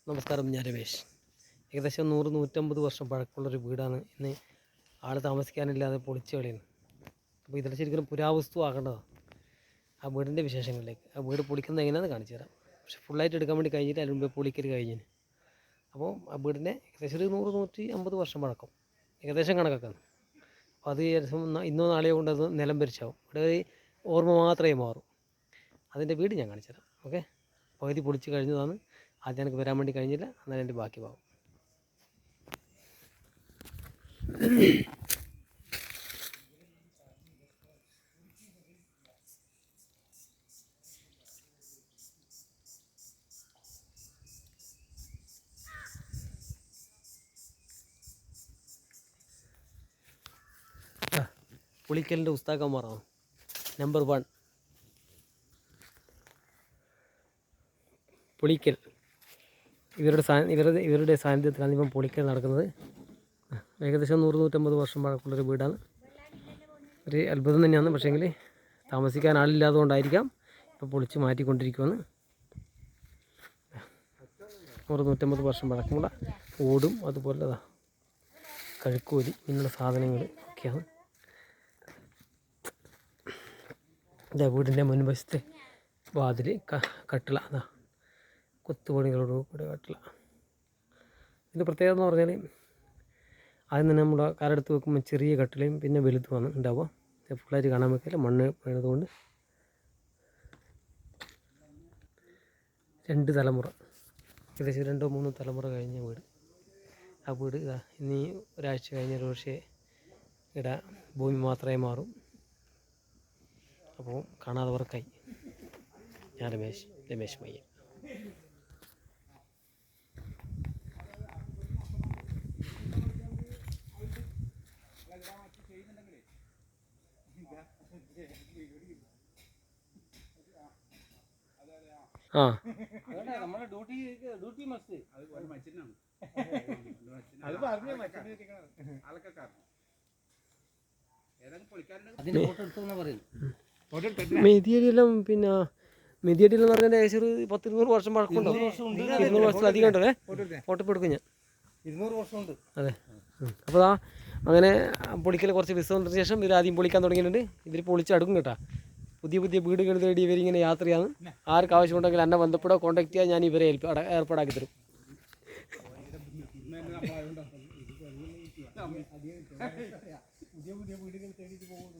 നമസ്കാരം, ഞാൻ രമേശ്. ഏകദേശം 100-150 വർഷം പഴക്കമുള്ളൊരു വീടാണ് ഇന്ന് ആൾ താമസിക്കാനില്ലാതെ പൊളിച്ച് കളയുന്നത്. അപ്പോൾ ഇതിൽ ശരിക്കും പുരാവസ്തു ആകേണ്ടതാണ്. ആ വീടിൻ്റെ വിശേഷങ്ങളിലേക്ക്, ആ വീട് പൊളിക്കുന്നത് എങ്ങനെയാണെന്ന് കാണിച്ചു തരാം. പക്ഷെ ഫുള്ളായിട്ട് എടുക്കാൻ വേണ്ടി കഴിഞ്ഞിട്ട് അതിന് മുമ്പ് പൊളിക്കൽ കഴിഞ്ഞിന്. അപ്പോൾ ആ വീടിൻ്റെ ഏകദേശം ഒരു 100-150 വർഷം പഴക്കം ഏകദേശം കണക്കാക്കുന്നു. അപ്പോൾ അത് ഇന്നോ നാളെയോ കൊണ്ട് അത് നിലം പരിച്ചാവും. ഇവിടെ ഒരു ഓർമ്മ മാത്രമേ മാറും. അതിൻ്റെ വീട് ഞാൻ കാണിച്ചു തരാം. ഓക്കെ, പകുതി പൊളിച്ച് കഴിഞ്ഞതാണ്. ആദ്യം എനിക്ക് വരാൻ വേണ്ടി കഴിഞ്ഞില്ല, എന്നാലും എൻ്റെ ബാക്കി ഭാഗം. പുളിക്കലിൻ്റെ ഉസ്താക്കന്മാരാണ്. നമ്പർ 1 പുളിക്കൽ. ഇവരുടെ സാന്നിധ്യത്തിലാണ് ഇപ്പം പൊളിക്കൽ നടക്കുന്നത്. ഏകദേശം 100-150 വർഷം പഴക്കമുള്ളൊരു വീടാണ്. ഒരു അത്ഭുതം തന്നെയാണ്. പക്ഷേങ്കിൽ താമസിക്കാൻ ആളില്ലാതെ കൊണ്ടായിരിക്കാം ഇപ്പോൾ പൊളിച്ച് മാറ്റിക്കൊണ്ടിരിക്കുകയാണ്. 100-150 വർഷം പഴക്കമുള്ള ഓടും അതുപോലെ കഴുക്കോലി ഇങ്ങനെയുള്ള സാധനങ്ങൾ ഒക്കെയാണ്. ഇതാ വീടിൻ്റെ മുൻവശത്തെ വാതിൽ കട്ടിള, അതാ കൊത്തുപണികളോടുകൂടി കട്ടിള. ഇതിൻ്റെ പ്രത്യേകത എന്ന് പറഞ്ഞാൽ ആദ്യം തന്നെ നമ്മൾ കാലെടുത്ത് വെക്കുമ്പോൾ ചെറിയ കട്ടിലയും പിന്നെ വലുതുമാണ് ഉണ്ടാവുക. ഫുള്ളായിട്ട് കാണാൻ വെക്കില്ല, മണ്ണ് വീണതുകൊണ്ട്. 2 തലമുറ, ഏകദേശം 2-3 തലമുറ കഴിഞ്ഞ വീട്. ആ വീട് ഇനി ഒരാഴ്ച കഴിഞ്ഞൊരു പക്ഷേ ഇവിടെ ഭൂമി മാത്രമേ മാറും. അപ്പോൾ കാണാത്തവർക്കായി ഞാൻ രമേശ് മയ്യൻ. ആ മെതിയടിയെല്ലാം പിന്നെ മെതിയടിയെല്ലാം പറഞ്ഞാൽ ഏകദേശം ഒരു 10-200 വർഷം പഴക്കമുണ്ടാവും. 200 വർഷത്തിലധികം ഉണ്ടല്ലേ. ഫോട്ടോ എടുക്കും ഞാൻ. 200 വർഷമുണ്ട്. അതെ. അപ്പോൾ അങ്ങനെ പൊളിക്കൽ കുറച്ച് ദിവസത്തിന് ശേഷം ഇവർ ആദ്യം പൊളിക്കാൻ തുടങ്ങിയിട്ടുണ്ട്. ഇവർ പൊളിച്ചടുക്കും കേട്ടോ. പുതിയ വീടുകൾ തേടി ഇവരിങ്ങനെ യാത്രയാണ്. ആർക്ക് ആവശ്യമുണ്ടെങ്കിൽ എന്നെ ബന്ധപ്പെടോ, കോൺടാക്ട് ചെയ്യാൻ ഞാൻ ഇവരെ ഏർപ്പാടാക്കി തരും. പുതിയ വീടുകൾ തേടിയിട്ട് പോകുന്നു.